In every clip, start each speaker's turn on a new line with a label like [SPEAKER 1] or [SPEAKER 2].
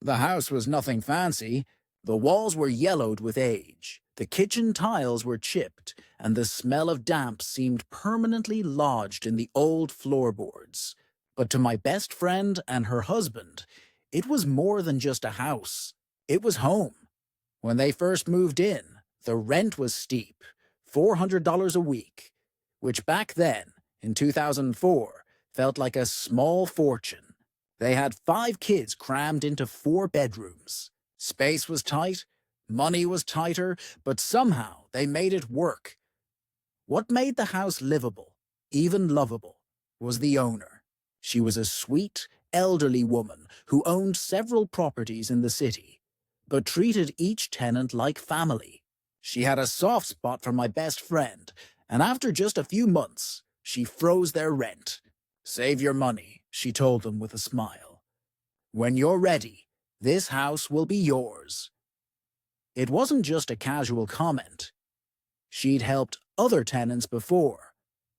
[SPEAKER 1] The house was nothing fancy. The walls were yellowed with age, the kitchen tiles were chipped, and the smell of damp seemed permanently lodged in the old floorboards. But to my best friend and her husband, it was more than just a house. It was home. When they first moved in, the rent was steep, $400 a week, which back then, in 2004, felt like a small fortune. They had 5 kids crammed into 4 bedrooms. Space was tight, money was tighter, but somehow they made it work. What made the house livable, even lovable, was the owner. She was a sweet, elderly woman who owned several properties in the city, but treated each tenant like family. She had a soft spot for my best friend, and after just a few months, she froze their rent. "Save your money," she told them with a smile. "When you're ready, this house will be yours." It wasn't just a casual comment. She'd helped other tenants before,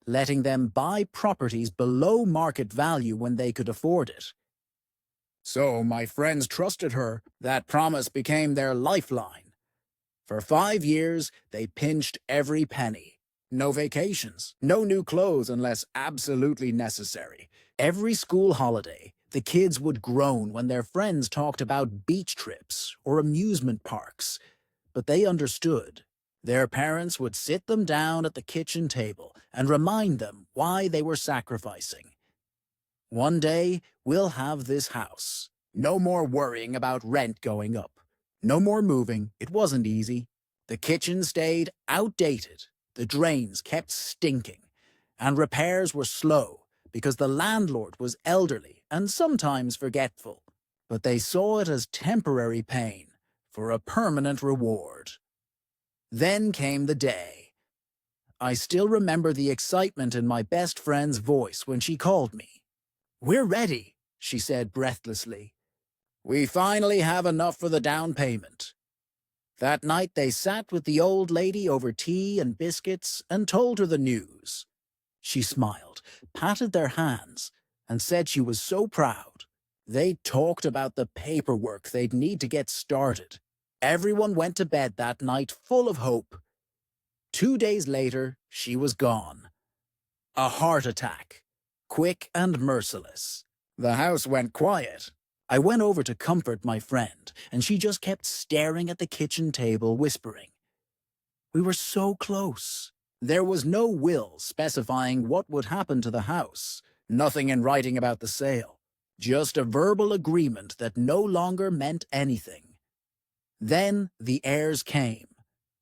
[SPEAKER 1] letting them buy properties below market value when they could afford it. So my friends trusted her. That promise became their lifeline. For 5 years, they pinched every penny. No vacations, no new clothes unless absolutely necessary. Every school holiday, the kids would groan when their friends talked about beach trips or amusement parks. But they understood. Their parents would sit them down at the kitchen table and remind them why they were sacrificing. "One day, we'll have this house. No more worrying about rent going up. No more moving. It wasn't easy. The kitchen stayed outdated. The drains kept stinking. And repairs were slow because the landlord was elderly and sometimes forgetful. But they saw it as temporary pain for a permanent reward." Then came the day. I still remember the excitement in my best friend's voice when she called me. "We're ready," she said breathlessly. "We finally have enough for the down payment." That night they sat with the old lady over tea and biscuits and told her the news. She smiled, patted their hands, and said she was so proud. They talked about the paperwork they'd need to get started. Everyone went to bed that night full of hope. 2 days later, she was gone. A heart attack. Quick and merciless. The house went quiet. I went over to comfort my friend, and she just kept staring at the kitchen table, whispering. We were so close. There was no will specifying what would happen to the house. Nothing in writing about the sale. Just a verbal agreement that no longer meant anything. Then the heirs came.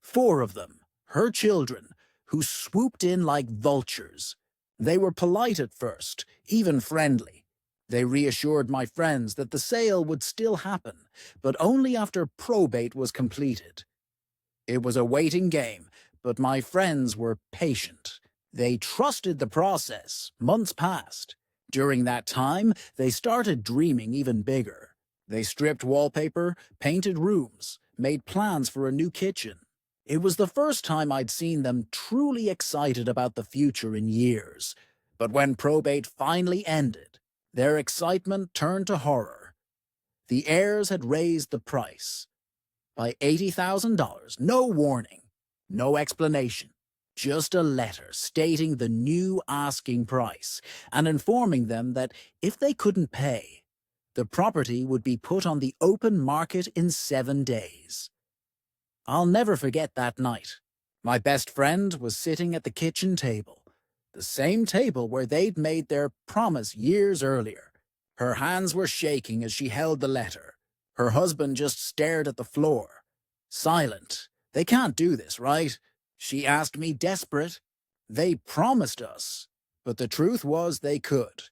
[SPEAKER 1] 4 of them, her children, who swooped in like vultures. They were polite at first, even friendly. They reassured my friends that the sale would still happen, but only after probate was completed. It was a waiting game, but my friends were patient. They trusted the process. Months passed. During that time, they started dreaming even bigger. They stripped wallpaper, painted rooms, made plans for a new kitchen. It was the first time I'd seen them truly excited about the future in years. But when probate finally ended, their excitement turned to horror. The heirs had raised the price by $80,000. No warning, no explanation. Just a letter stating the new asking price and informing them that if they couldn't pay, the property would be put on the open market in 7 days. I'll never forget that night. My best friend was sitting at the kitchen table, the same table where they'd made their promise years earlier. Her hands were shaking as she held the letter. Her husband just stared at the floor, silent. "They can't do this, right?" she asked me, desperate. They promised us, but the truth was they could.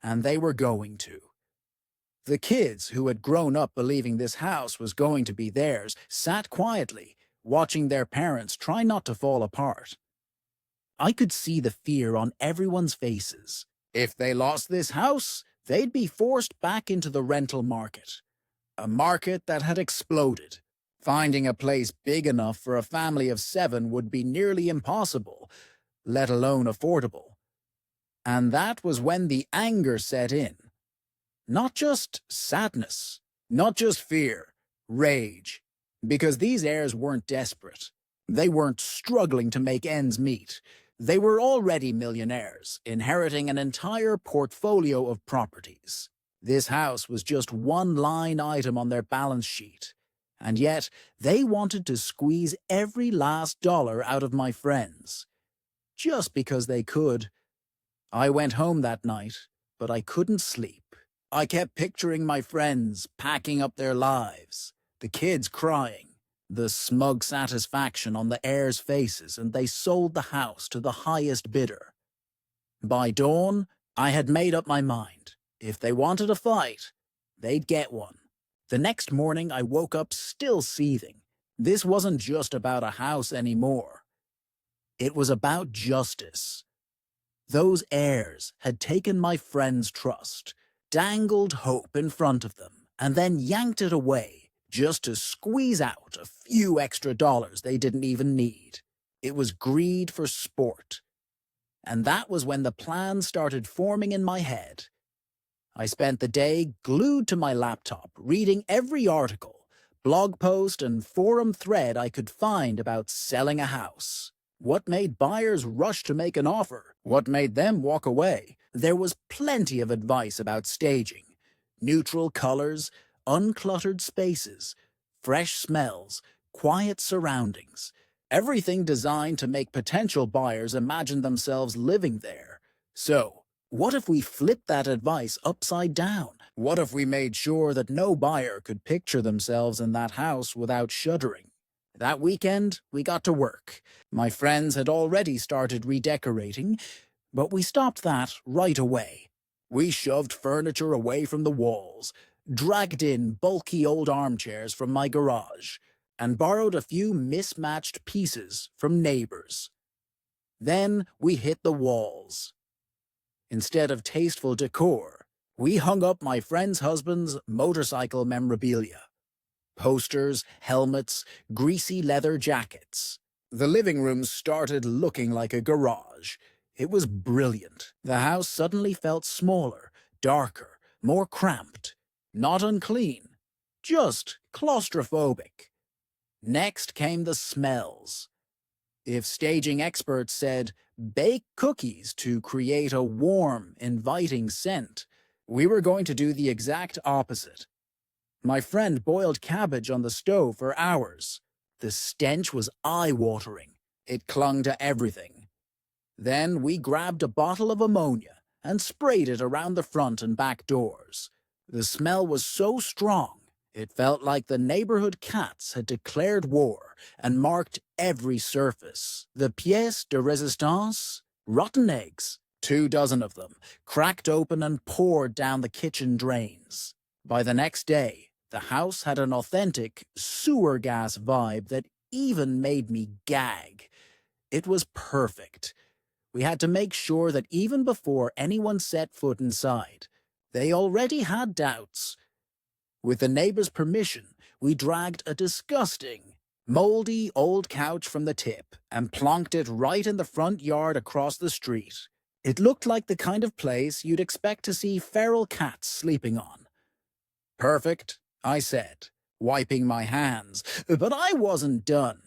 [SPEAKER 1] And they were going to. The kids, who had grown up believing this house was going to be theirs, sat quietly, watching their parents try not to fall apart. I could see the fear on everyone's faces. If they lost this house, they'd be forced back into the rental market. A market that had exploded. Finding a place big enough for a family of 7 would be nearly impossible, let alone affordable. And that was when the anger set in. Not just sadness, Not just fear, rage. Because these heirs weren't desperate. They weren't struggling to make ends meet. They were already millionaires, inheriting an entire portfolio of properties. This house was just one line item on their balance sheet. And yet, they wanted to squeeze every last dollar out of my friends. Just because they could. I went home that night, but I couldn't sleep. I kept picturing my friends packing up their lives, the kids crying, the smug satisfaction on the heirs' faces, and they sold the house to the highest bidder. By dawn, I had made up my mind. If they wanted a fight, they'd get one. The next morning, I woke up still seething. This wasn't just about a house anymore. It was about justice. Those heirs had taken my friend's trust, dangled hope in front of them, and then yanked it away just to squeeze out a few extra dollars they didn't even need. It was greed for sport. And that was when the plan started forming in my head. I spent the day glued to my laptop, reading every article, blog post, and forum thread I could find about selling a house. What made buyers rush to make an offer? What made them walk away? There was plenty of advice about staging. Neutral colors, uncluttered spaces, fresh smells, quiet surroundings. Everything designed to make potential buyers imagine themselves living there. So, what if we flipped that advice upside down? What if we made sure that no buyer could picture themselves in that house without shuddering? That weekend, we got to work. My friends had already started redecorating, but we stopped that right away. We shoved furniture away from the walls, dragged in bulky old armchairs from my garage, and borrowed a few mismatched pieces from neighbors. Then we hit the walls. Instead of tasteful decor, we hung up my friend's husband's motorcycle memorabilia. Posters, helmets, greasy leather jackets. The living room started looking like a garage. It was brilliant. The house suddenly felt smaller, darker, more cramped. Not unclean, just claustrophobic. Next came the smells. If staging experts said, bake cookies to create a warm, inviting scent, we were going to do the exact opposite. My friend boiled cabbage on the stove for hours. The stench was eye-watering. It clung to everything. Then we grabbed a bottle of ammonia and sprayed it around the front and back doors. The smell was so strong, it felt like the neighborhood cats had declared war and marked every surface. The pièce de résistance? Rotten eggs, 24 of them, cracked open and poured down the kitchen drains. By the next day, the house had an authentic sewer gas vibe that even made me gag. It was perfect. We had to make sure that even before anyone set foot inside, they already had doubts. With the neighbor's permission, we dragged a disgusting, moldy old couch from the tip and plonked it right in the front yard across the street. It looked like the kind of place you'd expect to see feral cats sleeping on. Perfect, I said, wiping my hands, but I wasn't done.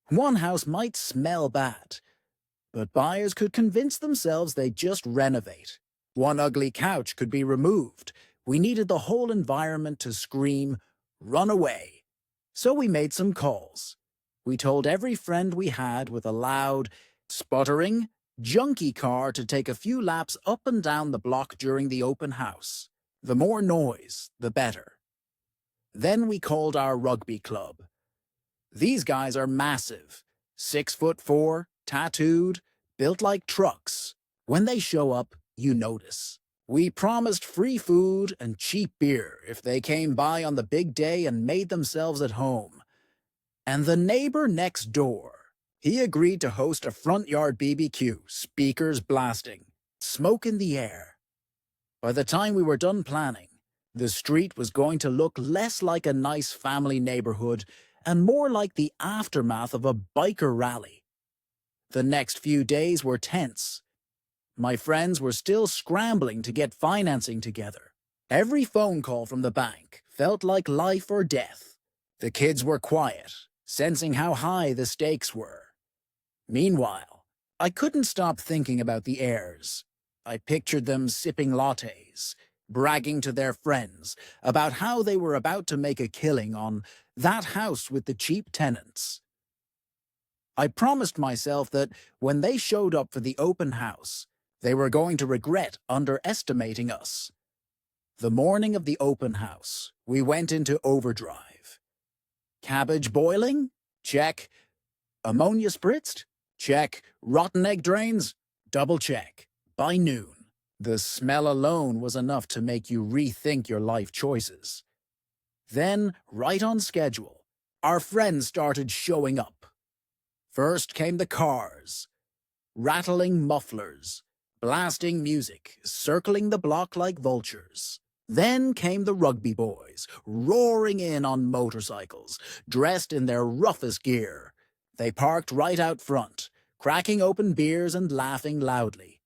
[SPEAKER 1] One house might smell bad, but buyers could convince themselves they'd just renovate. One ugly couch could be removed. We needed the whole environment to scream, run away. So we made some calls. We told every friend we had with a loud, sputtering, junky car to take a few laps up and down the block during the open house. The more noise, the better. Then we called our rugby club. These guys are massive, 6'4", tattooed, built like trucks. When they show up, you notice. We promised free food and cheap beer if they came by on the big day and made themselves at home. And the neighbor next door, he agreed to host a front yard BBQ, speakers blasting, smoke in the air. By the time we were done planning, the street was going to look less like a nice family neighborhood and more like the aftermath of a biker rally. The next few days were tense. My friends were still scrambling to get financing together. Every phone call from the bank felt like life or death. The kids were quiet, sensing how high the stakes were. Meanwhile, I couldn't stop thinking about the heirs. I pictured them sipping lattes, bragging to their friends about how they were about to make a killing on that house with the cheap tenants. I promised myself that when they showed up for the open house, they were going to regret underestimating us. The morning of the open house, we went into overdrive. Cabbage boiling? Check. Ammonia spritzed? Check. Rotten egg drains? Double check. By noon, the smell alone was enough to make you rethink your life choices. Then, right on schedule, our friends started showing up. First came the cars, rattling mufflers, blasting music, circling the block like vultures. Then came the rugby boys, roaring in on motorcycles, dressed in their roughest gear. They parked right out front, cracking open beers and laughing loudly.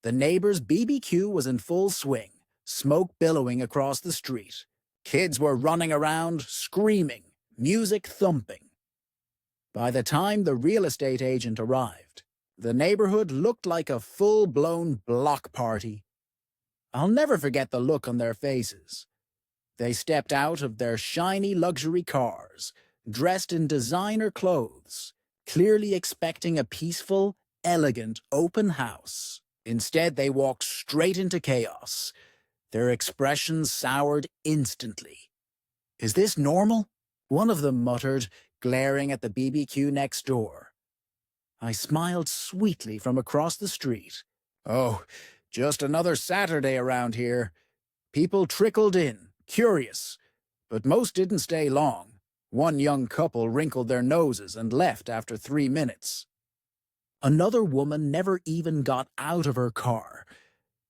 [SPEAKER 1] The neighbor's BBQ was in full swing, smoke billowing across the street. Kids were running around, screaming, music thumping. By the time the real estate agent arrived, the neighborhood looked like a full-blown block party. I'll never forget the look on their faces. They stepped out of their shiny luxury cars, dressed in designer clothes, clearly expecting a peaceful, elegant, open house. Instead, they walked straight into chaos. Their expressions soured instantly. "Is this normal?" one of them muttered, glaring at the BBQ next door. I smiled sweetly from across the street. "Oh, just another Saturday around here." People trickled in, curious, but most didn't stay long. One young couple wrinkled their noses and left after 3 minutes. Another woman never even got out of her car.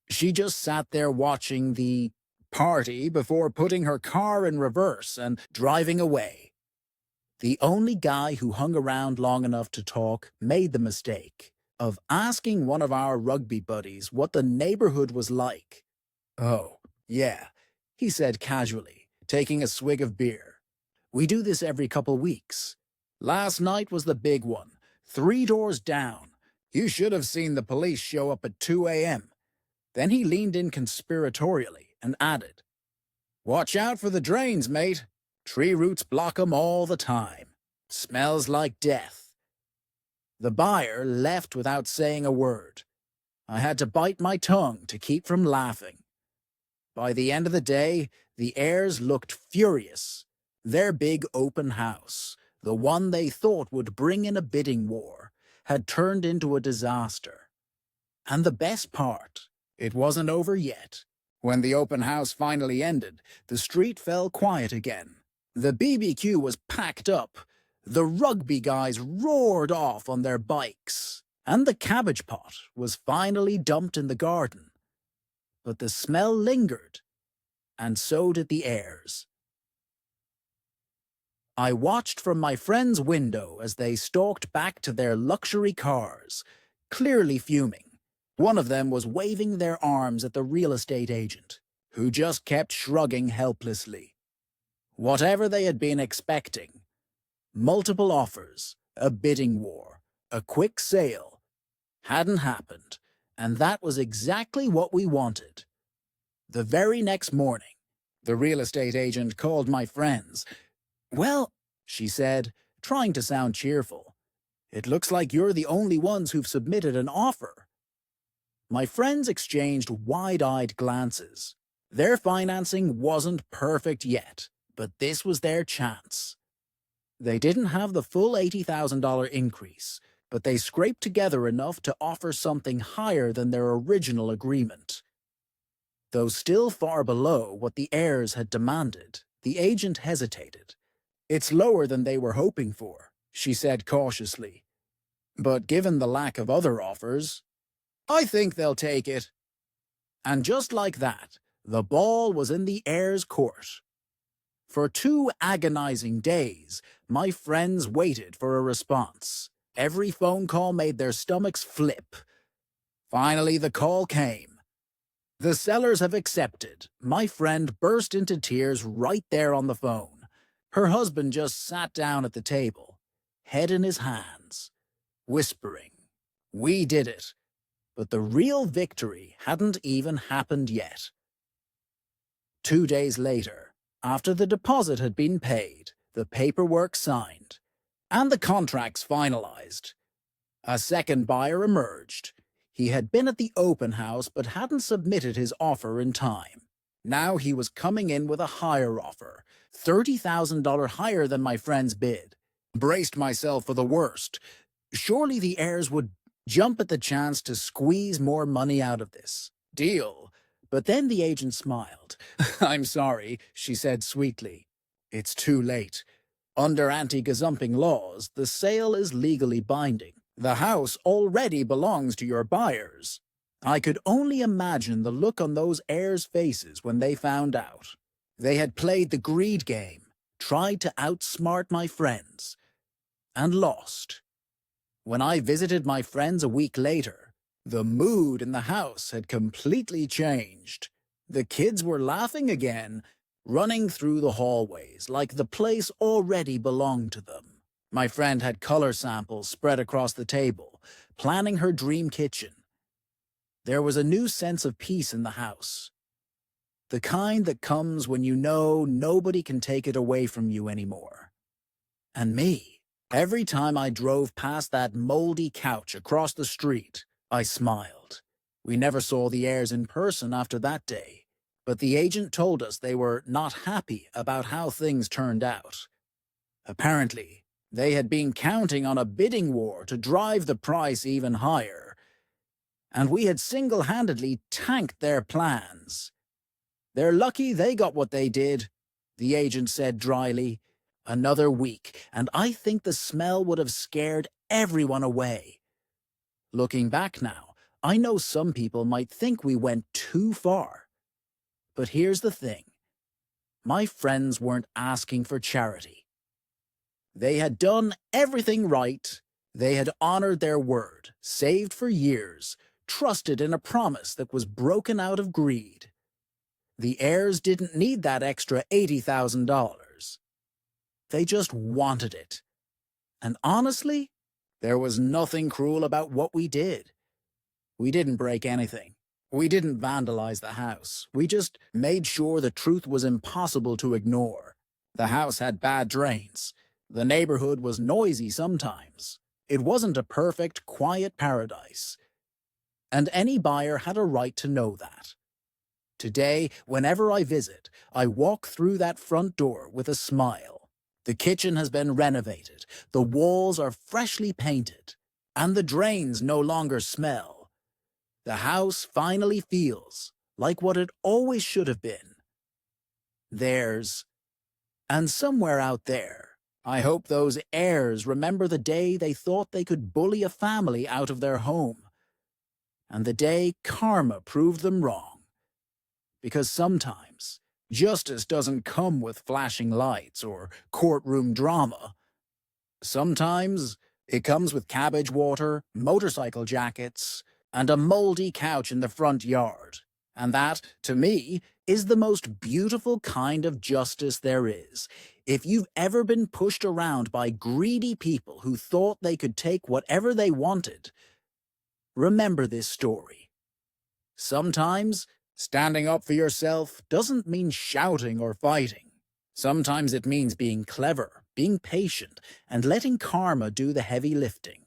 [SPEAKER 1] She just sat there watching the party before putting her car in reverse and driving away. The only guy who hung around long enough to talk made the mistake of asking one of our rugby buddies what the neighborhood was like. "Oh, yeah," he said casually, taking a swig of beer. "We do this every couple weeks. Last night was the big one, 3 doors down. You should have seen the police show up at 2 a.m. Then he leaned in conspiratorially and added, "Watch out for the drains, mate. Tree roots block 'em all the time. Smells like death." The buyer left without saying a word. I had to bite my tongue to keep from laughing. By the end of the day, the heirs looked furious. Their big open house, the one they thought would bring in a bidding war, had turned into a disaster. And the best part, it wasn't over yet. When the open house finally ended, the street fell quiet again. The BBQ was packed up. The rugby guys roared off on their bikes, and the cabbage pot was finally dumped in the garden. But the smell lingered, and so did the heirs. I watched from my friend's window as they stalked back to their luxury cars, clearly fuming. One of them was waving their arms at the real estate agent, who just kept shrugging helplessly. Whatever they had been expecting, multiple offers, a bidding war, a quick sale, hadn't happened, and that was exactly what we wanted. The very next morning, the real estate agent called my friends. "Well," she said, trying to sound cheerful, "it looks like you're the only ones who've submitted an offer." My friends exchanged wide-eyed glances. Their financing wasn't perfect yet, but this was their chance. They didn't have the full $80,000 increase, but they scraped together enough to offer something higher than their original agreement. Though still far below what the heirs had demanded, the agent hesitated. "It's lower than they were hoping for," she said cautiously. "But given the lack of other offers, I think they'll take it." And just like that, the ball was in the heirs' court. For 2 agonizing days, my friends waited for a response. Every phone call made their stomachs flip. Finally, the call came. The sellers have accepted. My friend burst into tears right there on the phone. Her husband just sat down at the table, head in his hands, whispering, "We did it." But the real victory hadn't even happened yet. 2 days later, after the deposit had been paid, the paperwork signed, and the contracts finalized, a second buyer emerged. He had been at the open house but hadn't submitted his offer in time. Now he was coming in with a higher offer, $30,000 higher than my friend's bid. Braced myself for the worst. Surely the heirs would jump at the chance to squeeze more money out of this deal. But then the agent smiled. "I'm sorry," she said sweetly. "It's too late. Under anti-gazumping laws, the sale is legally binding. The house already belongs to your buyers." I could only imagine the look on those heirs' faces when they found out. They had played the greed game, tried to outsmart my friends, and lost. When I visited my friends a week later, the mood in the house had completely changed. The kids were laughing again, running through the hallways like the place already belonged to them. My friend had color samples spread across the table, planning her dream kitchen. There was a new sense of peace in the house. The kind that comes when you know nobody can take it away from you anymore. And me, every time I drove past that moldy couch across the street, I smiled. We never saw the heirs in person after that day, but the agent told us they were not happy about how things turned out. Apparently, they had been counting on a bidding war to drive the price even higher, and we had single-handedly tanked their plans. "They're lucky they got what they did," the agent said dryly. "Another week, and I think the smell would have scared everyone away." Looking back now, I know some people might think we went too far. But here's the thing. My friends weren't asking for charity. They had done everything right. They had honored their word, saved for years, trusted in a promise that was broken out of greed. The heirs didn't need that extra $80,000. They just wanted it. And honestly, there was nothing cruel about what we did. We didn't break anything. We didn't vandalize the house. We just made sure the truth was impossible to ignore. The house had bad drains. The neighborhood was noisy sometimes. It wasn't a perfect, quiet paradise. And any buyer had a right to know that. Today, whenever I visit, I walk through that front door with a smile. The kitchen has been renovated, the walls are freshly painted, and the drains no longer smell. The house finally feels like what it always should have been. Theirs. And somewhere out there, I hope those heirs remember the day they thought they could bully a family out of their home, and the day karma proved them wrong. Because sometimes, justice doesn't come with flashing lights or courtroom drama. Sometimes it comes with cabbage water, motorcycle jackets, and a moldy couch in the front yard. And that, to me, is the most beautiful kind of justice there is. If you've ever been pushed around by greedy people who thought they could take whatever they wanted, remember this story. Sometimes, standing up for yourself doesn't mean shouting or fighting. Sometimes it means being clever, being patient, and letting karma do the heavy lifting.